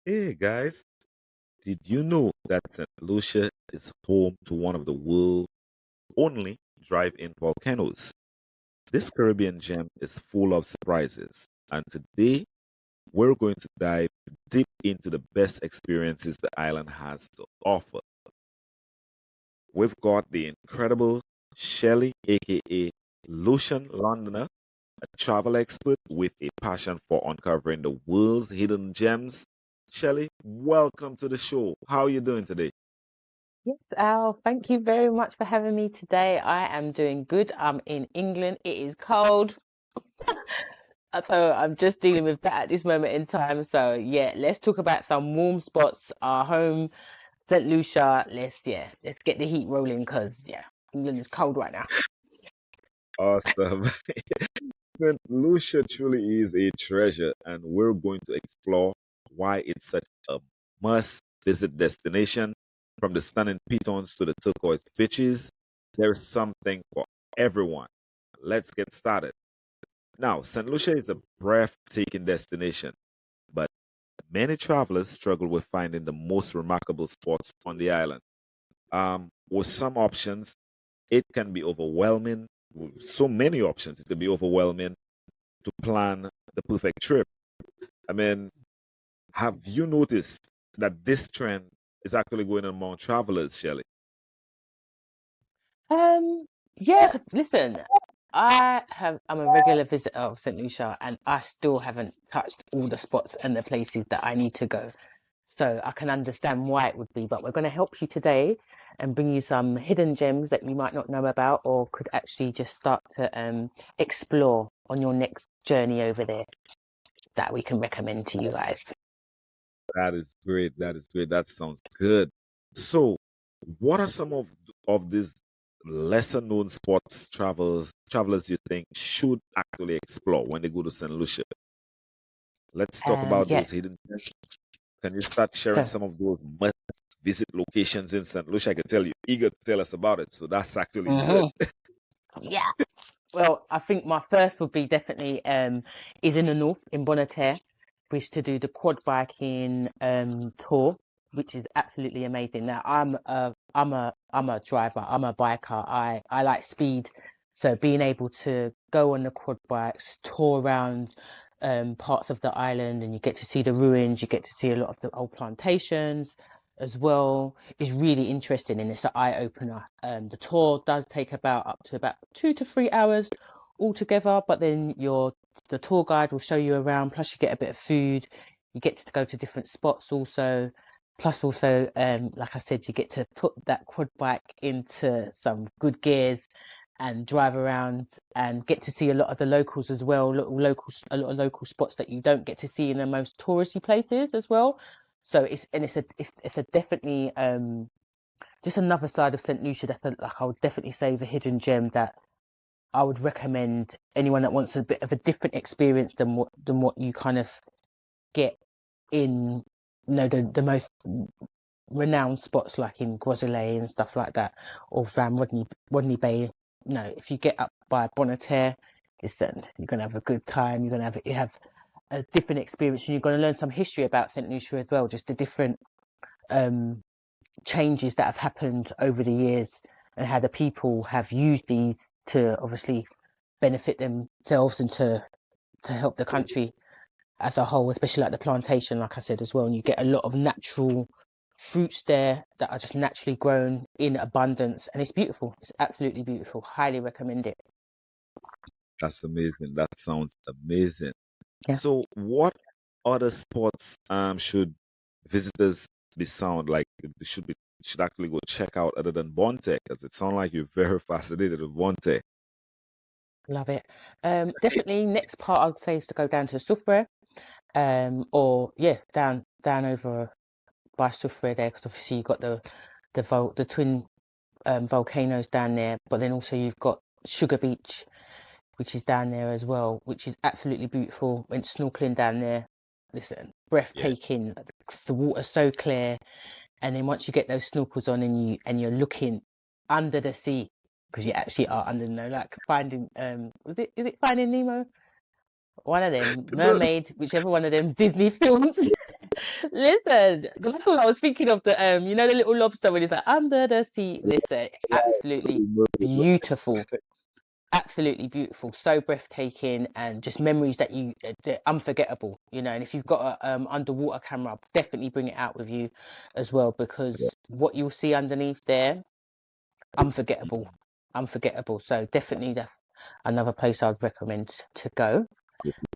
Hey guys, did you know that St. Lucia is home to one of the world's only drive-in volcanoes? This Caribbean gem is full of surprises, and today we're going to dive deep into the best experiences the island has to offer. We've got the incredible Chelly, aka Lucian Londoner, a travel expert with a passion for uncovering the world's hidden gems. Chelly, welcome to the show. How are you doing today? Yes, Al, thank you very much for having me today. I am doing good. I'm in England. It is cold. So I'm just dealing with that at this moment in time. So yeah, let's talk about some warm spots. Our home, St. Lucia. Let's get the heat rolling because yeah, England is cold right now. Awesome. St. Lucia truly is a treasure, and we're going to explore why it's such a must visit destination. From the stunning pitons to the turquoise beaches, there's something for everyone. Let's get started. Now, St. Lucia is a breathtaking destination, but many travelers struggle with finding the most remarkable spots on the island. With some options, it can be overwhelming. With so many options, it can be overwhelming to plan the perfect trip. I mean, have you noticed that this trend is actually going on among travelers, Shelley? Um, yeah, listen, I'm a regular visitor of St. Lucia and I still haven't touched all the spots and the places that I need to go. So I can understand why it would be, but we're going to help you today and bring you some hidden gems that you might not know about or could actually just start to explore on your next journey over there that we can recommend to you guys. That is great. That is great. That sounds good. So, what are some of these lesser known spots travelers you think should actually explore when they go to St. Lucia? Let's talk about Yeah, those hidden gems. Can you start sharing so some of those must visit locations in St. Lucia? I can tell you eager to tell us about it. So that's actually good. mhm, yeah. Well, I think my first would be definitely is in the north in Bonte, which to do the quad biking tour, which is absolutely amazing. Now I'm a driver, I'm a biker. I like speed, so being able to go on the quad bikes, tour around parts of the island, and you get to see the ruins, you get to see a lot of the old plantations as well is really interesting and it's an eye opener. The tour does take about up to about 2 to 3 hours altogether, but then the tour guide will show you around. Plus, you get a bit of food. You get to go to different spots also. Plus, also, like I said, you get to put that quad bike into some good gears and drive around and get to see a lot of the locals as well. A lot of local spots that you don't get to see in the most touristy places as well. So it's a definitely just another side of St. Lucia that like I would definitely say is a hidden gem that I would recommend anyone that wants a bit of a different experience than what you kind of get in the most renowned spots like in Groselay and stuff like that or around Rodney Bay. No, if you get up by Bonaterre, listen, you're gonna have a good time. You have a different experience and you're going to learn some history about St. Lucia as well, just the different um changes that have happened over the years and how the people have used these to obviously benefit themselves and to help the country as a whole, especially like the plantation, like I said as well. And you get a lot of natural fruits there that are just naturally grown in abundance, and it's beautiful. It's absolutely beautiful. Highly recommend it. That's amazing. That sounds amazing. Yeah. So, what other spots should visitors be sound like they should actually go check out other than Bonte? Because it sounds like you're very fascinated with Bonte. Love it. Definitely next part I would say is to go down to Soufray, or yeah, down over by Soufray there, because obviously you've got the twin volcanoes down there, but then also you've got Sugar Beach, which is down there as well, which is absolutely beautiful. Went snorkeling down there. Listen, Yeah, breathtaking. The water's so clear, and then once you get those snorkels on and you're looking under the sea, because you actually are under, like finding is it Finding Nemo? One of them, no, Mermaid, whichever one of them Disney films. Listen, because that's what I was thinking of the you know, the little lobster when it's like under the sea. Listen, absolutely beautiful. Absolutely beautiful, so breathtaking, and just memories that they're unforgettable, you know. And if you've got a underwater camera, definitely bring it out with you as well, because what you'll see underneath there, unforgettable, unforgettable. So definitely that's another place I'd recommend to go.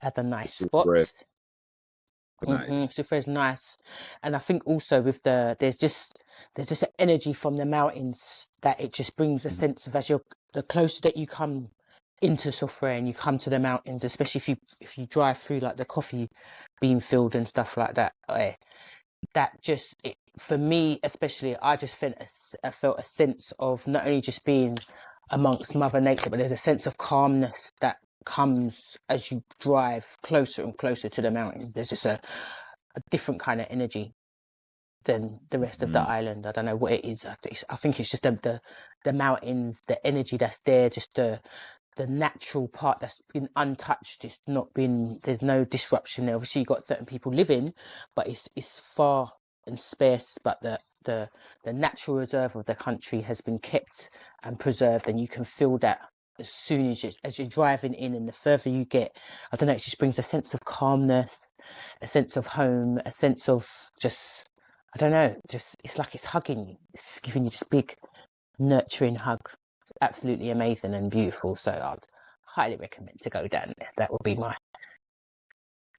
Have a nice spot. Super nice. Soufray is nice, and I think also with there's just an energy from the mountains that it just brings a sense of, as you're the closer that you come into Soufray and you come to the mountains, especially if you drive through like the coffee bean field and stuff like that. That just for me especially, I just I felt a sense of not only just being amongst Mother Nature, but there's a sense of calmness that comes as you drive closer and closer to the mountain. There's just a different kind of energy than the rest of the island. I don't know what it is. I think it's just the mountains, the energy that's there, just the natural part that's been untouched. It's not been, there's no disruption there. Obviously you've got certain people living, but it's far and sparse, but the natural reserve of the country has been kept and preserved, and you can feel that as soon as you're driving in, and the further you get, I don't know, it just brings a sense of calmness, a sense of home, a sense of just, I don't know, just it's like it's hugging you, it's giving you this big nurturing hug. It's absolutely amazing and beautiful, so I'd highly recommend to go down there. That would be my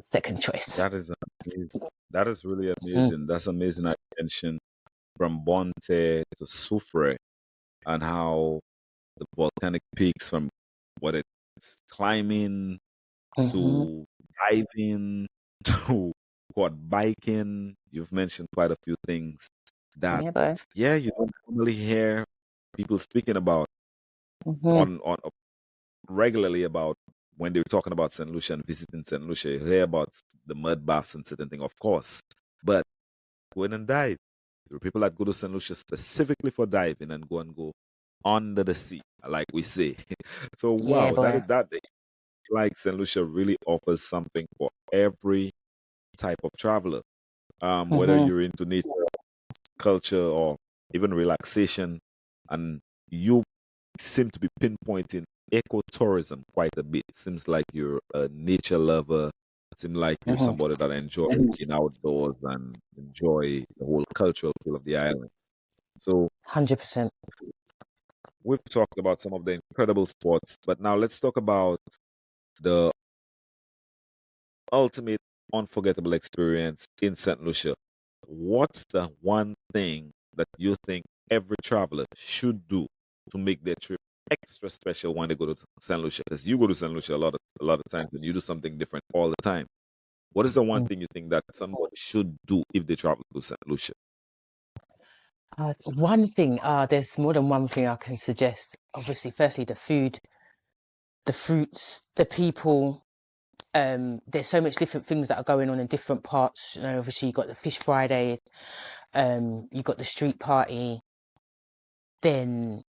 second choice. That is amazing. That is really amazing. That's amazing. I mentioned from Bonte to Soufray, and how the volcanic peaks, from what it's climbing to diving to quad biking. You've mentioned quite a few things that you don't normally hear people speaking about on regularly, about when they're talking about St. Lucia and visiting St. Lucia. You hear about the mud baths and certain things, of course, but go in and dive. There are people that go to St. Lucia specifically for diving and go under the sea, like we say. So wow, that like St. Lucia really offers something for every type of traveler. Whether you're into nature, culture, or even relaxation, and you seem to be pinpointing ecotourism quite a bit. Seems like you're a nature lover. Seems like you're somebody that enjoys being outdoors and enjoy the whole cultural feel of the island. So 100%. we've talked about some of the incredible spots, but now let's talk about the ultimate unforgettable experience in St. Lucia. What's the one thing that you think every traveler should do to make their trip extra special when they go to St. Lucia? Because you go to St. Lucia a lot of times and you do something different all the time. What is the one thing you think that someone should do if they travel to St. Lucia? One thing, there's more than one thing I can suggest. Obviously, firstly, the food, the fruits, the people. There's so much different things that are going on in different parts. You know, obviously, you got the Fish Friday, you got the street party. Then,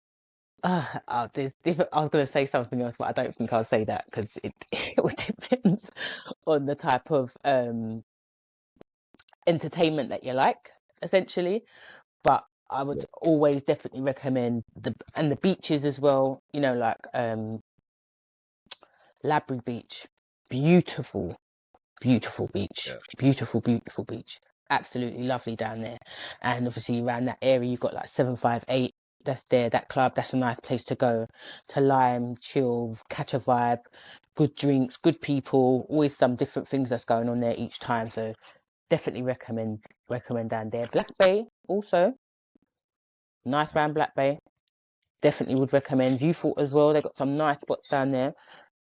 there's different. I was going to say something else, but I don't think I'll say that because it would depends on the type of entertainment that you like, essentially. But I would always definitely recommend the beaches as well. You know, like Labrie Beach, beautiful beach, beautiful beach, absolutely lovely down there. And obviously around that area you've got like 758. That's there, that club. That's a nice place to go to lime, chill, catch a vibe, good drinks, good people. Always some different things that's going on there each time. So definitely recommend down there. Black Bay also nice round Black Bay. Definitely would recommend. You thought as well. They got some nice spots down there.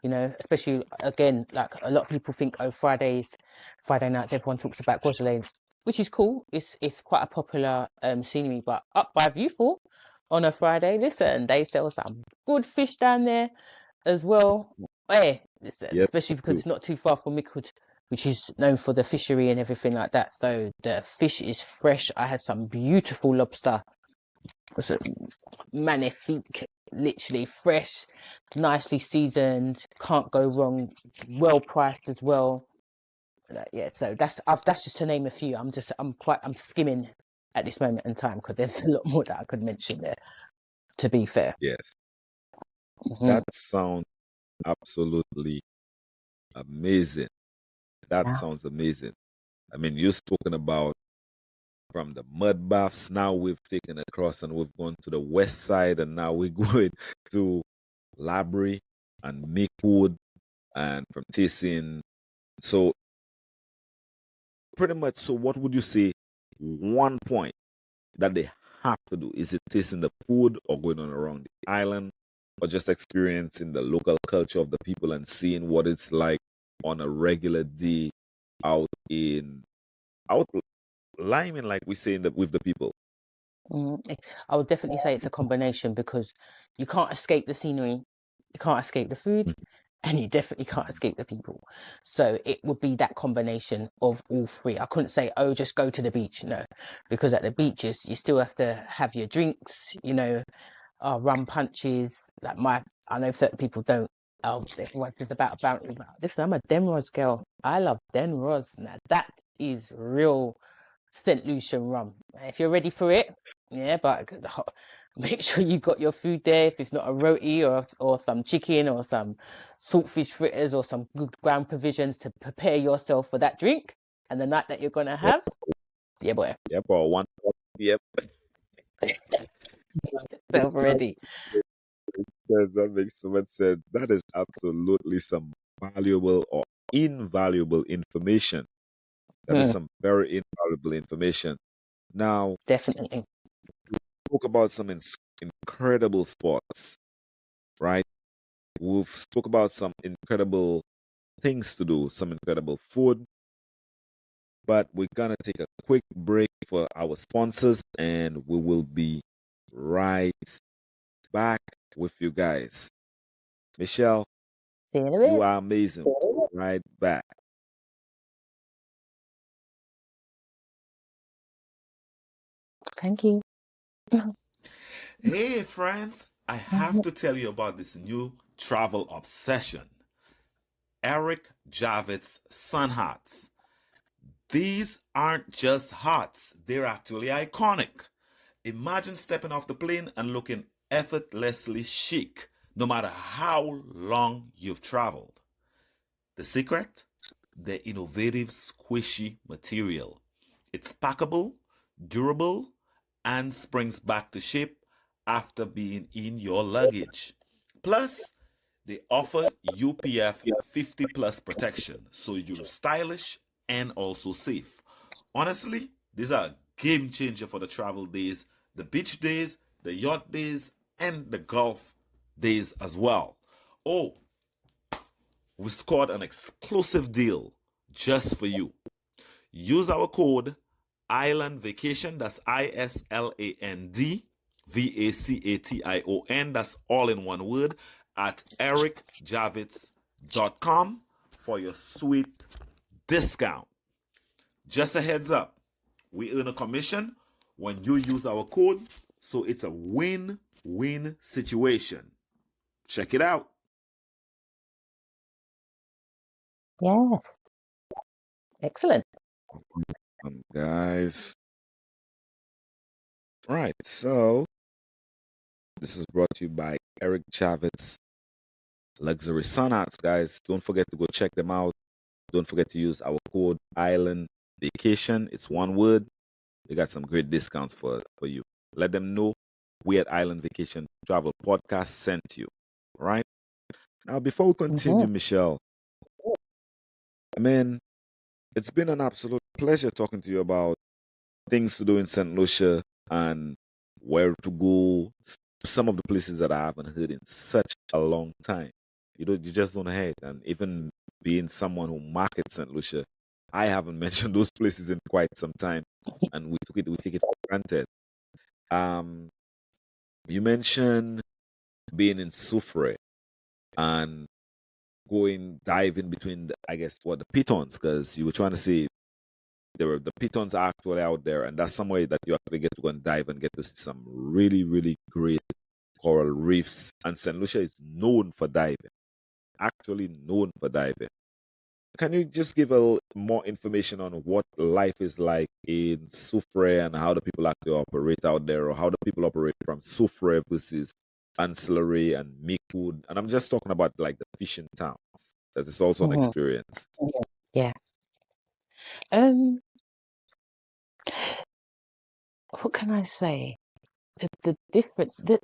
You know, especially again, like a lot of people think, oh, Friday nights, everyone talks about Gosha Lane, which is cool. It's quite a popular scenery, but up by Viewfort on a Friday, listen, they sell some good fish down there as well. Hey, especially because it's not too far from Mickwood, which is known for the fishery and everything like that. So the fish is fresh. I had some beautiful lobster. Was it magnifique? Literally fresh, nicely seasoned, can't go wrong, well priced as well. yeah, so that's just to name a few. I'm skimming at this moment in time because there's a lot more that I could mention there. To be fair. Yes, Hmm. that sounds absolutely amazing. That Yeah. sounds amazing. I mean, you've spoken about from the mud baths. Now we've taken across and we've gone to the west side, and now we're going to Labrie and Meekwood, and from tasting. So pretty much. So what would you say? One point that they have to do, is it tasting the food or going on around the island, or just experiencing the local culture of the people and seeing what it's like on a regular day out in out liming, like we say with the people. I would definitely say it's a combination because you can't escape the scenery, you can't escape the food, and you definitely can't escape the people. So it would be that combination of all three. I couldn't say, oh, just go to the beach. No, because at the beaches, you still have to have your drinks, rum punches. I know certain people don't. Oh, everyone is about bounty. Listen, I'm a Denros girl. I love Denros. Now that is real St. Lucian rum. If you're ready for it, yeah, but make sure you got your food there. If it's not a roti or some chicken or some saltfish fritters or some good ground provisions to prepare yourself for that drink and the night that you're gonna Yep, have, yeah, boy, yep, or one. Yep, self ready. that makes so much sense. That is absolutely some valuable or invaluable information. That is Hmm, some very invaluable information. Now, definitely. spoke about some incredible sports, right? We've spoke about some incredible things to do, some incredible food, but we're gonna take a quick break for our sponsors, and we will be right back with you guys. Michelle, See you in a you bit. are amazing. Right back. Thank you. Hey, friends, I have to tell you about this new travel obsession. Eric Javid's sun hats. These aren't just hats, they're actually iconic. Imagine stepping off the plane and looking effortlessly chic, no matter how long you've traveled. The secret? The innovative squishy material. It's packable, durable, and springs back to shape after being in your luggage. Plus, they offer UPF 50 plus protection, so you're stylish and also safe. Honestly, these are a game changer for the travel days, the beach days, the yacht days, and the golf days as well. Oh, we scored an exclusive deal just for you. Use our code Island Vacation, that's ISLAND that's all in one word, at ericjavits.com for your sweet discount. Just a heads up, we earn a commission when you use our code, so it's a win-win situation. Check it out. Yeah, excellent. Guys. Right, so this is brought to you by Eric Chavez Luxury Sun Arts, guys. Don't forget to go check them out. Don't forget to use our code Island Vacation. It's one word. They got some great discounts for you. Let them know we at Island Vacation Travel Podcast sent you. All right. Now, before we Hmm. continue, Michelle, I mean, it's been an absolute pleasure talking to you about things to do in St. Lucia and where to go. Some of the places that I haven't heard in such a long time. You just don't hear it. And even being someone who markets St. Lucia, I haven't mentioned those places in quite some time, and we take it for granted. Um, you mentioned being in Soufray and going diving between, I guess, what the pitons, because you were trying to say the pitons are actually out there, and that's somewhere that you actually get to go and dive and get to see some really, really great coral reefs. And St. Lucia is known for diving, actually known for diving. Can you just give a more information on what life is like in Soufray and how the people actually operate out there, or how the people operate from Soufray versus Ancillary and Meekwood? And I'm just talking about like the fishing towns, as it's also an Hmm. experience. Yeah. Um, what can I say? The difference that,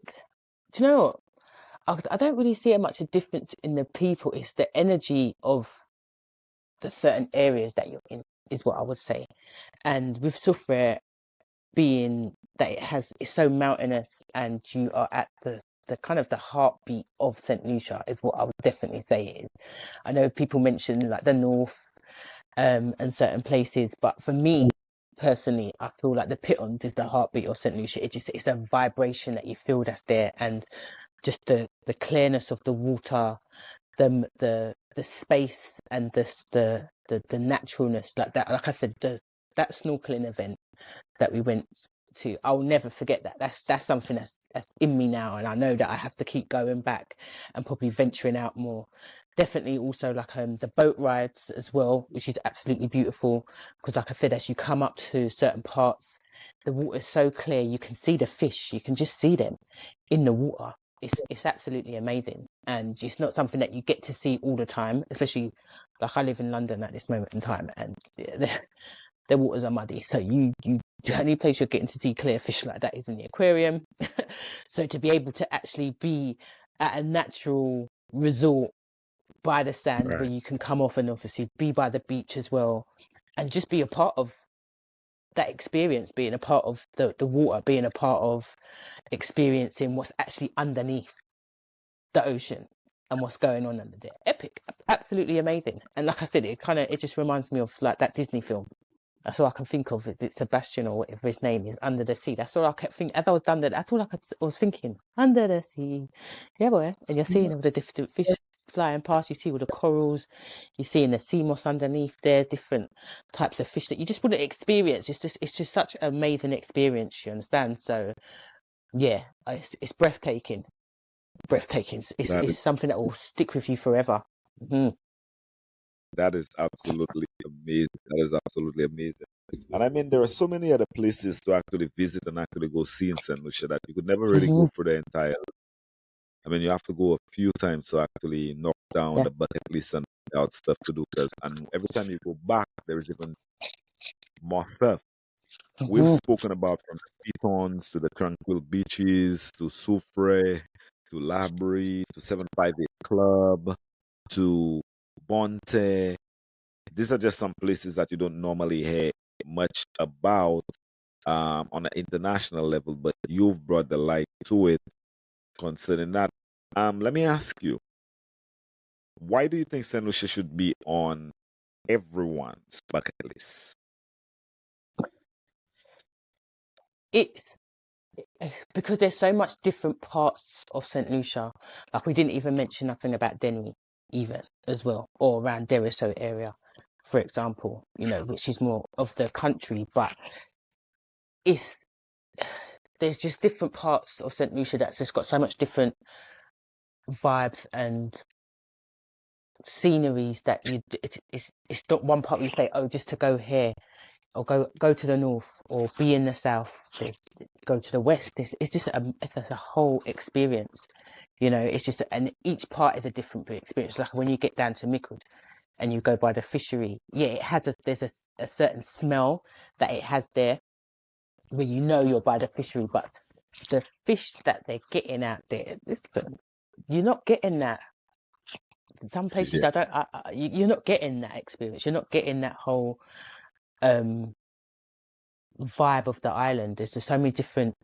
do you know what? I don't really see much a difference in the people. It's the energy of the certain areas that you're in, is what I would say. And with Soufriere being that it's so mountainous and you are at the kind of the heartbeat of St. Lucia is what I would definitely say it is. I know people mention like the north and certain places, but for me personally, I feel like the Pitons is the heartbeat of St. Lucia. It's a vibration that you feel that's there, and just the clearness of the water, the space, and the naturalness, like that. Like I said, that snorkeling event that we went to, I'll never forget that. That's something that's in me now, and I know that I have to keep going back and probably venturing out more. Definitely also like the boat rides as well, which is absolutely beautiful, because like I said, as you come up to certain parts, the water is so clear, you can see the fish, you can just see them in the water. It's absolutely amazing, and it's not something that you get to see all the time, especially like I live in London at this moment in time, and the waters are muddy. So the only place you're getting to see clear fish like that is in the aquarium. So to be able to actually be at a natural resort by the sand where Right. you can come off and obviously be by the beach as well, and just be a part of that experience, being a part of the water, being a part of experiencing what's actually underneath the ocean and what's going on under there. Epic, absolutely amazing. And like I said, it just reminds me of like that Disney film. That's all I can think of. Is it Sebastian or whatever his name is, Under the Sea? That's all I kept thinking. As I was done that, that's all I was thinking. Under the sea, yeah, boy. And you're seeing all the different fish flying past. You see all the corals. You're seeing the sea moss underneath there. Different types of fish that you just wouldn't experience. It's just such an amazing experience. You understand? So yeah, it's breathtaking. Breathtaking. That It's is something that will stick with you forever. Hmm. that is absolutely amazing. That is absolutely amazing. And I mean, there are so many other places to actually visit and actually go see in St. Lucia that you could never really Hmm. go for the entire. I mean, you have to go a few times to actually knock down Yeah. the bucket list and find out stuff to do. And every time you go back, there is even more stuff. We've Hmm. spoken about from the Pitons to the tranquil beaches to Soufre to Labrie to 758 Club to Bonte. These are just some places that you don't normally hear much about on an international level, but you've brought the light to it concerning that. Let me ask you, why do you think St. Lucia should be on everyone's bucket list? It because there's so much different parts of St. Lucia. Like we didn't even mention nothing about Denny even as well, or around Deriso area, for example, which is more of the country, but it's there's just different parts of St. Lucia that's just got so much different vibes and sceneries that it's not one part where you say, oh, just to go here or go to the north or be in the south, go to the west. It's just it's a whole experience. It's just, and each part is a different experience. Like when you get down to Mikud and you go by the fishery, yeah, there's a certain smell that it has there where you're by the fishery, but the fish that they're getting out there, you're not getting that. In some places, Yeah, you're not getting that experience. You're not getting that whole um vibe of the island. There's just so many different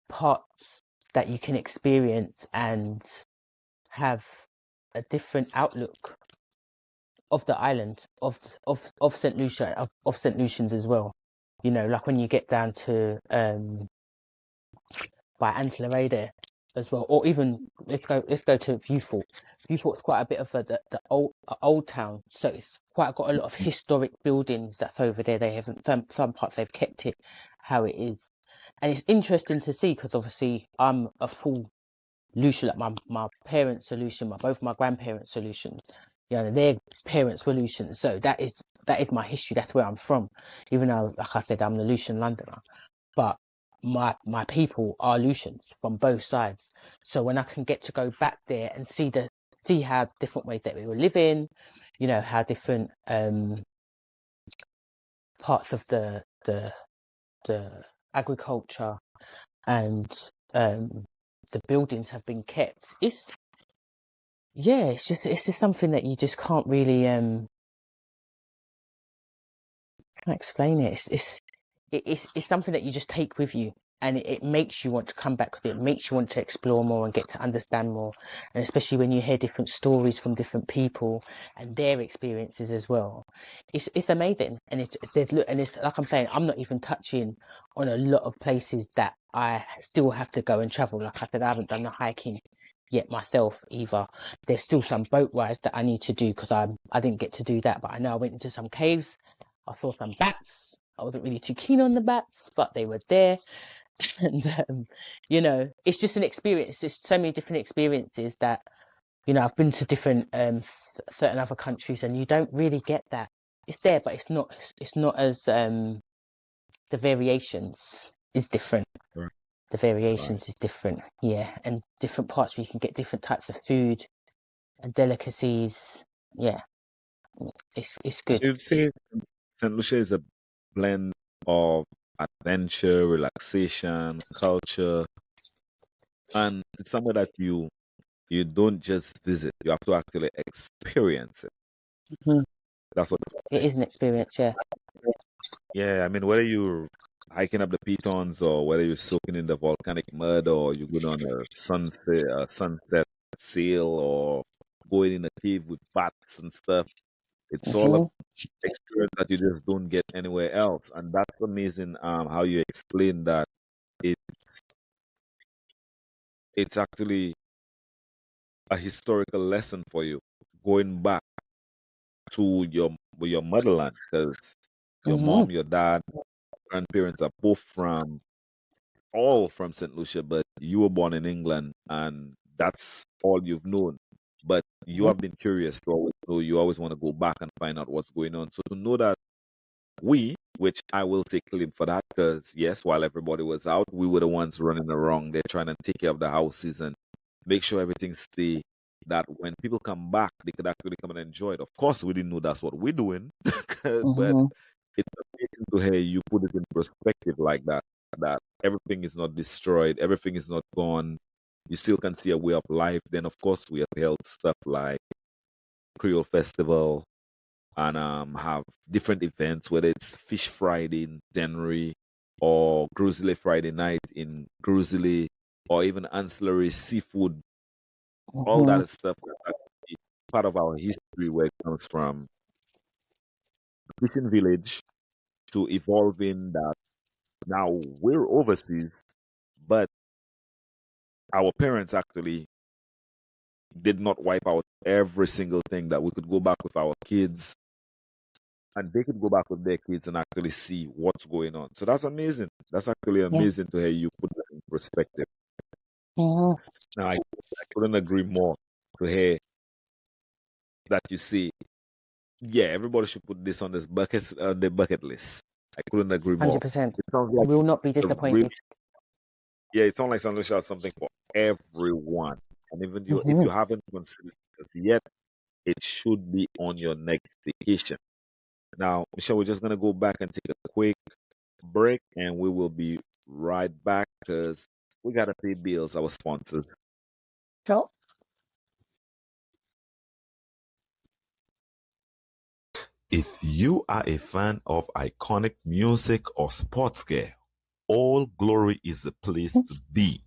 parts that you can experience and have a different outlook of the island of St. Lucia of St. Lucians as well. Like when you get down to by Ancillary there as well, or even let's go to Viewfort. Viewfort's quite a bit of the old town, so it's quite got a lot of historic buildings that's over there. They haven't some parts they've kept it how it is, and it's interesting to see because obviously I'm a full Lucian, like my parents' solution, both my grandparents' solution. their parents were Lucian. So that is my history. That's where I'm from. Even though, like I said, I'm the Lucian Londoner, but my people are Lucians from both sides. So when I can get to go back there and see how different ways that we were living, how different parts of the agriculture and the buildings have been kept. It's just something that you just can't really can't explain it. It's something that you just take with you, and it makes you want to come back with it. It makes you want to explore more and get to understand more, and especially when you hear different stories from different people and their experiences as well. It's amazing, and it's like I'm saying, I'm not even touching on a lot of places that I still have to go and travel. Like I said, I haven't done the hiking yet myself either. There's still some boat rides that I need to do because I didn't get to do that, but I know I went into some caves. I saw some bats. I wasn't really too keen on the bats, but they were there. And, it's just an experience. Just so many different experiences that, I've been to different, certain other countries, and you don't really get that. It's there, but it's not as, the variations is different. Right. The variations is different. Yeah. And different parts where you can get different types of food and delicacies. Yeah. It's So good. you'd say St. Lucia is a blend of adventure, relaxation, culture, and it's somewhere that you don't just visit, you have to actually experience it. Mhm. That's what It is an experience. Yeah. yeah, I mean, whether you're hiking up the pitons or whether you're soaking in the volcanic mud or you go on a sunset sail or going in a cave with bats and stuff, it's all a Hmm. experience that you just don't get anywhere else. And that's amazing how you explain that it's it's actually a historical lesson for you going back to your motherland because your Hmm. mom, your dad, grandparents are both all from St. Lucia, but you were born in England and that's all you've known. But you have been curious to always know, you always want to go back and find out what's going on. So to know that which I will take claim for that, because yes, while everybody was out, we were the ones running around there trying to take care of the houses and make sure everything stay that when people come back, they could actually come and enjoy it. Of course, we didn't know that's what we're doing, but Hmm. it's amazing to hear you put it in perspective like that, that everything is not destroyed, everything is not gone. You still can see a way of life. Then, of course, we have held stuff like Creole Festival and have different events, whether it's Fish Friday in January or Grizzly Friday night in Grizzly or even ancillary seafood. All Hmm. that is stuff that's actually part of our history where it comes from fishing village to evolving that now we're overseas, but our parents actually did not wipe out every single thing that we could go back with our kids and they could go back with their kids and actually see what's going on. So that's amazing. That's actually Yeah. amazing to hear you put that in perspective. Hmm. Now, I couldn't agree more to hear that you say, yeah, everybody should put this on the bucket list. I couldn't agree more. 100%. It sounds like Will not be a really, disappointed. yeah, it sounds like something has something for everyone. And even if Hmm. you haven't considered this yet, it should be on your next vacation. Now, Michelle, we're just gonna go back and take a quick break, and we will be right back because we gotta pay bills, our sponsors. Sure. If you are a fan of iconic music or sports gear, All Glory is the place to be.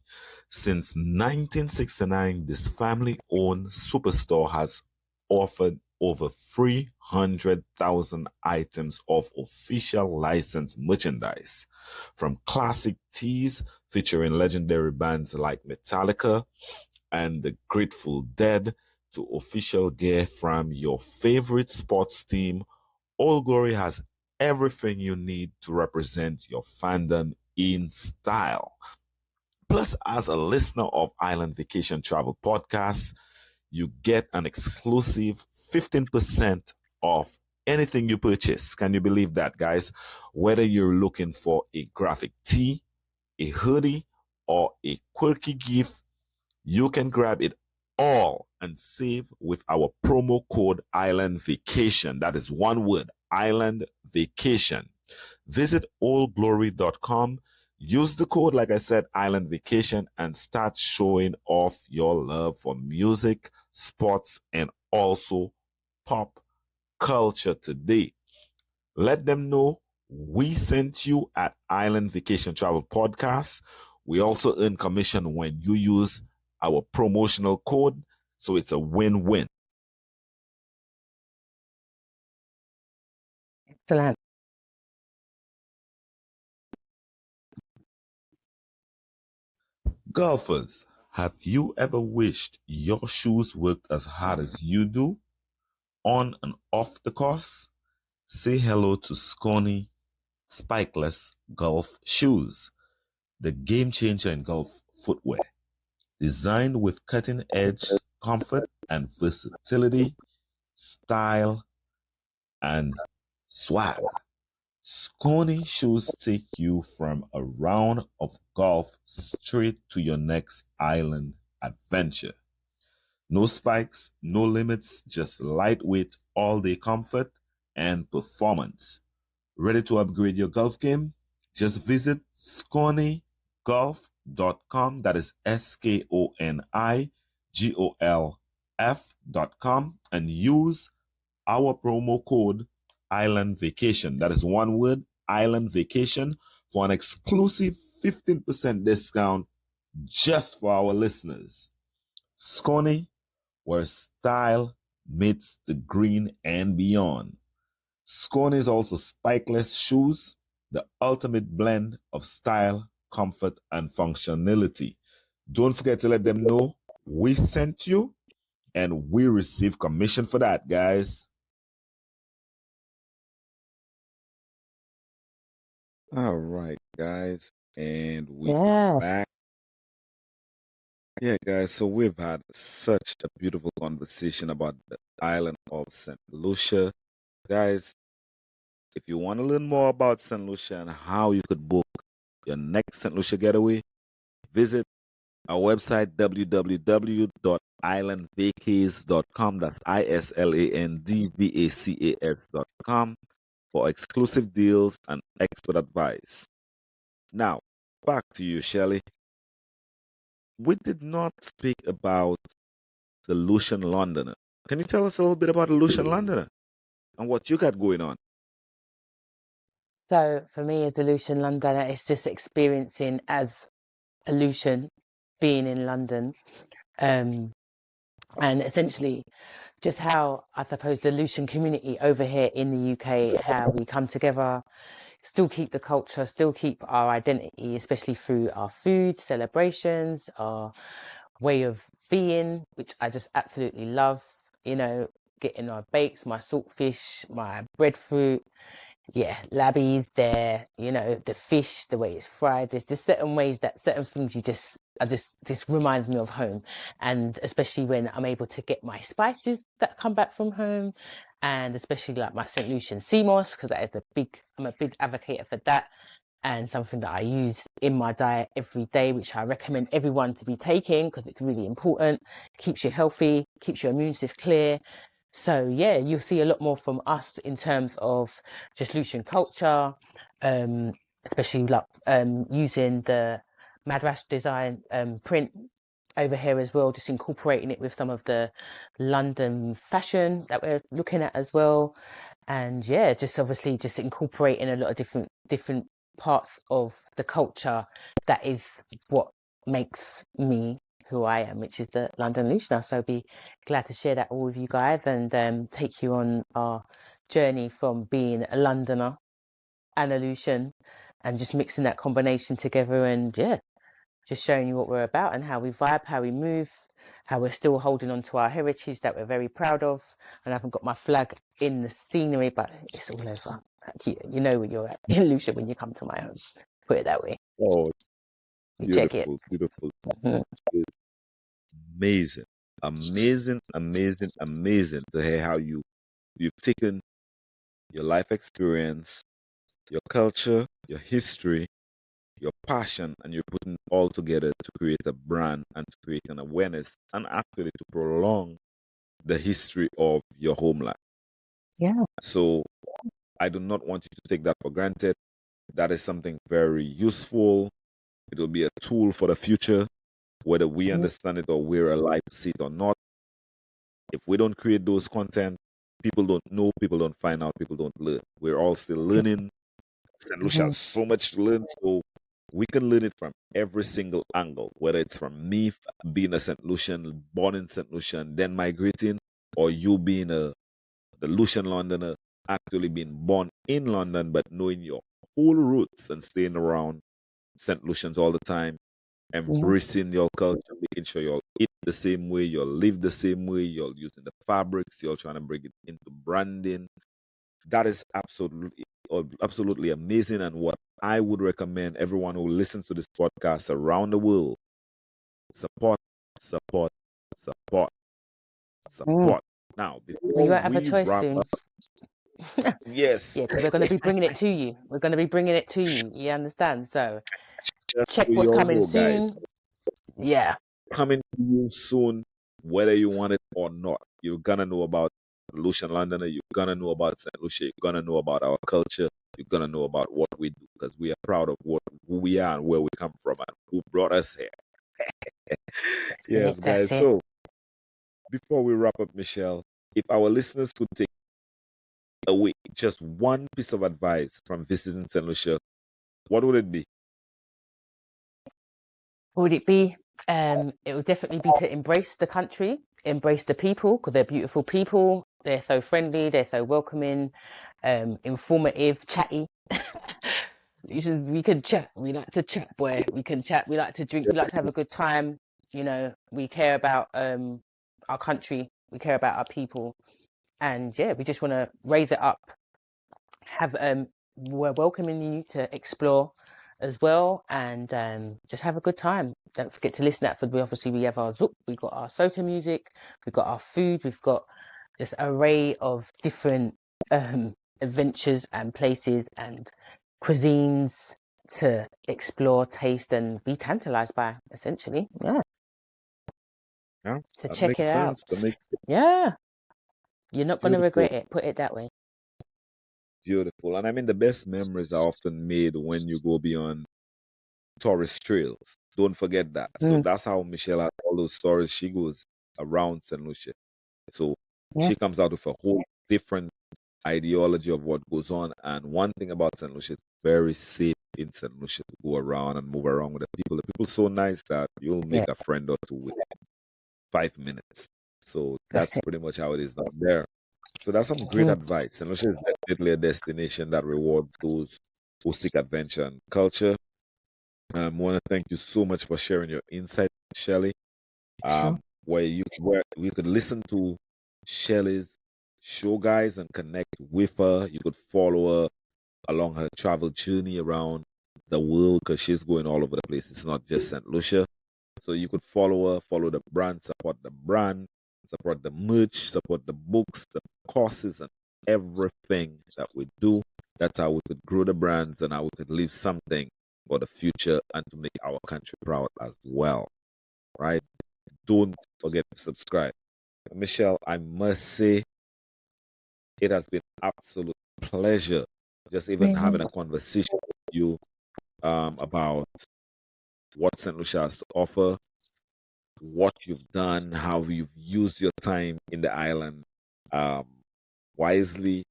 Since 1969, this family owned superstore has offered over 300,000 items of official licensed merchandise. From classic tees featuring legendary bands like Metallica and the Grateful Dead to official gear from your favorite sports team, Old Glory has everything you need to represent your fandom in style. Plus, as a listener of Island Vacation Travel Podcast, you get an exclusive 15% off anything you purchase. Can you believe that, guys? Whether you're looking for a graphic tee, a hoodie, or a quirky gift, you can grab it all and save with our promo code Island Vacation. That is one word, Island Vacation. Visit oldglory.com. Use the code, like I said, Island Vacation, and start showing off your love for music, sports, and also pop culture today. Let them know we sent you at Island Vacation Travel Podcast. We also earn commission when you use our promotional code, so it's a win-win. Excellent. Golfers, have you ever wished your shoes worked as hard as you do on and off the course? Say hello to Scony Spikeless Golf Shoes, the game changer in golf footwear. Designed with cutting-edge comfort and versatility, style, and swag. Scony shoes take you from a round of golf straight to your next island adventure. No spikes, no limits, just lightweight all-day comfort and performance. Ready to upgrade your golf game? Just visit sconygolf.com. That is SKONIGOLF.com and use our promo code Island Vacation. That is one word, Island Vacation, for an exclusive 15% discount just for our listeners. Scony, where style meets the green and beyond. Scony is also spikeless shoes, the ultimate blend of style, comfort, and functionality. Don't forget to let them know we sent you and we receive commission for that, guys. All right, guys, and we are back. Yeah, guys, so we've had such a beautiful conversation about the island of St. Lucia. Guys, if you want to learn more about St. Lucia and how you could book your next St. Lucia getaway, visit our website, www.islandvacays.com. That's ISLANDVACAS.com for exclusive deals and expert advice. Now, back to you, Chelly. We did not speak about the Lucian Londoner. Can you tell us a little bit about the Lucian Londoner and what you got going on? So for me, as a Lucian Londoner, it's just experiencing as a Lucian being in London, and essentially just how I suppose the Lucian community over here in the UK, how we come together, still keep the culture, still keep our identity, especially through our food, celebrations, our way of being, which I just absolutely love. You know, getting our bakes, my saltfish, my breadfruit, yeah, labbies there, you know, the fish, the way it's fried. There's just certain ways that certain things this reminds me of home. And especially when I'm able to get my spices that come back from home, and especially like my St. Lucian sea moss, because I'm a big advocate for that, and something that I use in my diet every day, which I recommend everyone to be taking because it's really important. Keeps you healthy, keeps your immune system clear. So yeah, you'll see a lot more from us in terms of just Lucian culture, especially like using the Madras design print over here as well, just incorporating it with some of the London fashion that we're looking at as well. And yeah, just obviously just incorporating a lot of different parts of the culture that is what makes me who I am, which is the London Lucianer. So be glad to share that all with you guys and take you on our journey from being a Londoner and a Lucian and just mixing that combination together and yeah, just showing you what we're about and how we vibe, how we move, how we're still holding on to our heritage that we're very proud of. And I haven't got my flag in the scenery, but it's all over. You know where you're at in Lucia when you come to my home. Put it that way. Oh, You check it. beautiful. It's amazing. amazing, amazing, amazing to hear how you've taken your life experience, your culture, your history, your passion, and you're putting it all together to create a brand and to create an awareness and actually to prolong the history of your homeland. Yeah. So I do not want you to take that for granted. That is something very useful. It will be a tool for the future, whether we understand it or we're alive to see it or not. If we don't create those content, people don't know, people don't find out, people don't learn. We're all still learning. St. Lucia has so much to learn, so we can learn it from every single angle, whether it's from me being a St. Lucian, born in St. Lucian, then migrating, or you being the Lucian Londoner, actually being born in London, but knowing your whole roots and staying around St. Lucians all the time, embracing your culture, making sure you'll eat the same way, you'll live the same way, you're using the fabrics, you're trying to bring it into branding. That is absolutely amazing, and what I would recommend everyone who listens to this podcast around the world: support, support, support, support. Now, We before won't have a we choice wrap soon. up, yes, Yeah, because we're going to be bringing it to you. We're going to be bringing it to you. You understand? So just check so what's you all coming know, guys, soon. Yeah. coming to you soon, whether you want it or not. You're gonna know about Lucian Londoner. You're gonna know about St. Lucia. You're gonna know about our culture. You're gonna know about what we do because we are proud of who we are and where we come from and who brought us here. That's Yes, it. guys. That's it. So before we wrap up, Michelle, if our listeners could take away just one piece of advice from visiting St. Lucia, what would it be? Would it be? It would definitely be to embrace the country, embrace the people, because they're beautiful people. They're so friendly, they're so welcoming, informative, chatty. We can chat. We like to chat, boy. We can chat. We like to drink. We like to have a good time. You know, we care about our country. We care about our people, and yeah, we just want to raise it up. Have We're welcoming you to explore as well, and just have a good time. Don't forget to listen out for we have our zouk, we got our soca music, we've got our food, we've got this array of different adventures and places and cuisines to explore, taste, and be tantalized by. Essentially, yeah. Yeah, So that check makes it out. sense. That makes Yeah, you're not gonna beautiful. regret it. Put it that way. Beautiful. And I mean, the best memories are often made when you go beyond tourist trails. Don't forget that. So Mm, that's how Michelle had all those stories. She goes around St. Lucia. So yeah, she comes out with a whole different ideology of what goes on. And one thing about St. Lucia, it's very safe in St. Lucia to go around and move around with the people. The people so nice that you'll make yeah. a friend or two within 5 minutes. So That's that's it. pretty much how it is down there. So that's some great Mm, advice. St. Lucia is definitely a destination that rewards those who seek adventure and culture. I want to thank you so much for sharing your insight, Shelly. sure. Where we could listen to Shelly's show, guys, and connect with her. You could follow her along her travel journey around the world because she's going all over the place. It's not just St. Lucia. So you could follow her, follow the brand, support the merch, support the books, the courses, and everything that we do. That's how we could grow the brands and how we could leave something for the future and to make our country proud as well. Right? Don't forget to subscribe. Michelle, I must say it has been absolute pleasure just even having a Mm, conversation with you about what St. Lucia has to offer, what you've done, how you've used your time in the island um, wisely.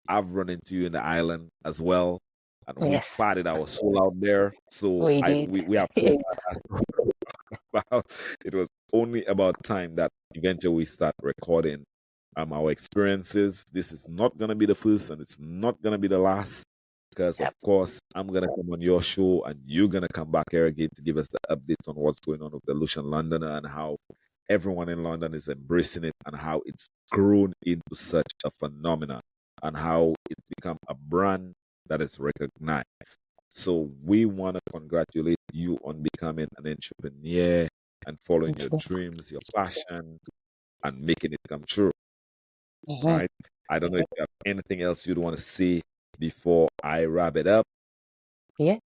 I've run into you in the island as well, and we've yes, parted our soul out there. So we I did. we have first about it was only about time that eventually we start recording our experiences. This is not gonna be the first and it's not gonna be the last because of Yep. course I'm gonna come on your show and you're gonna come back here again to give us the updates on what's going on with the Lucian Londoner and how everyone in London is embracing it and how it's grown into such a phenomenon and how it's become a brand that is recognized. So we want to congratulate you on becoming an entrepreneur and following your True. dreams, your passion, and making it come true. Mhm. Right? I don't know if you have anything else you'd want to say before I wrap it up. Yeah.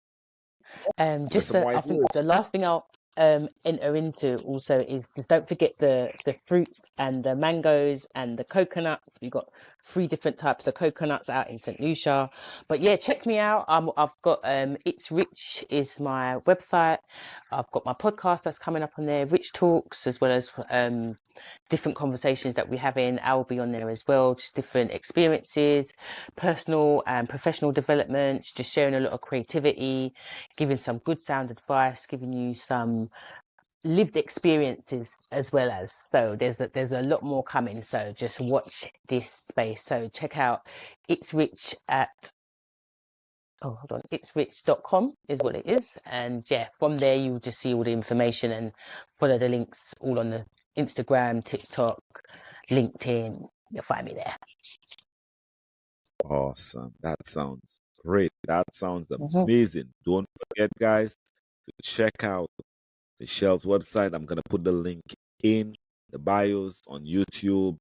With some I white think words. the last thing I'll enter into also is just don't forget the fruits and the mangoes and the coconuts. We've got 3 different types of coconuts out in St. Lucia. But yeah, check me out. I've got It's Rich is my website. I've got my podcast that's coming up on there, Rich Talks, as well as different conversations that we're having. I'll be on there as well, just different experiences, personal and professional development, just sharing a lot of creativity, giving some good sound advice, giving you some lived experiences as well as. So there's a lot more coming. So just watch this space. So check out It's Rich at hold on, itsrich.com is what it is. And yeah, from there you'll just see all the information and follow the links all on the Instagram, TikTok, LinkedIn. You'll find me there. Awesome. That sounds great. That sounds Mhm. amazing. Don't forget, guys, to check out Michelle's website. I'm going to put the link in the bios on YouTube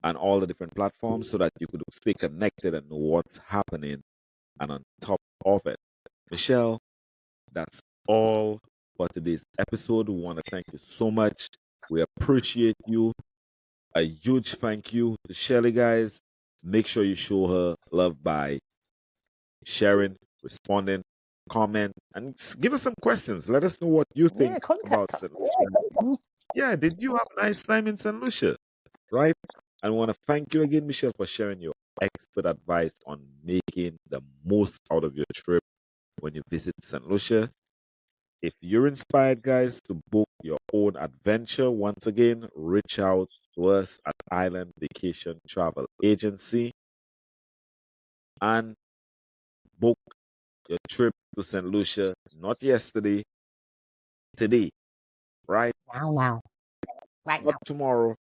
and all the different platforms so that you could stay connected and know what's happening. And on top of it, Michelle, that's all for today's episode. We want to thank you so much. We appreciate you. A huge thank you to Chelly, guys. Make sure you show her love by sharing, responding, comment, and give us some questions. Let us know what you Yeah, think contact about us. St. Lucia. Yeah, did you have a nice time in St. Lucia? Right? And we want to thank you again, Michelle, for sharing your expert advice on making the most out of your trip when you visit St. Lucia. If you're inspired, guys, to book your own adventure, once again, reach out to us at Island Vacation Travel Agency and book your trip to St. Lucia, not yesterday, today, right? Now. Right Not now. tomorrow.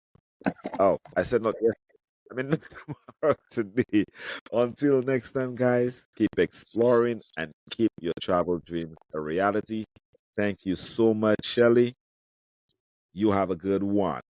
Oh, I said not yesterday. I mean, not tomorrow, today. Until next time, guys, keep exploring and keep your travel dreams a reality. Thank you so much, Shelly. You have a good one.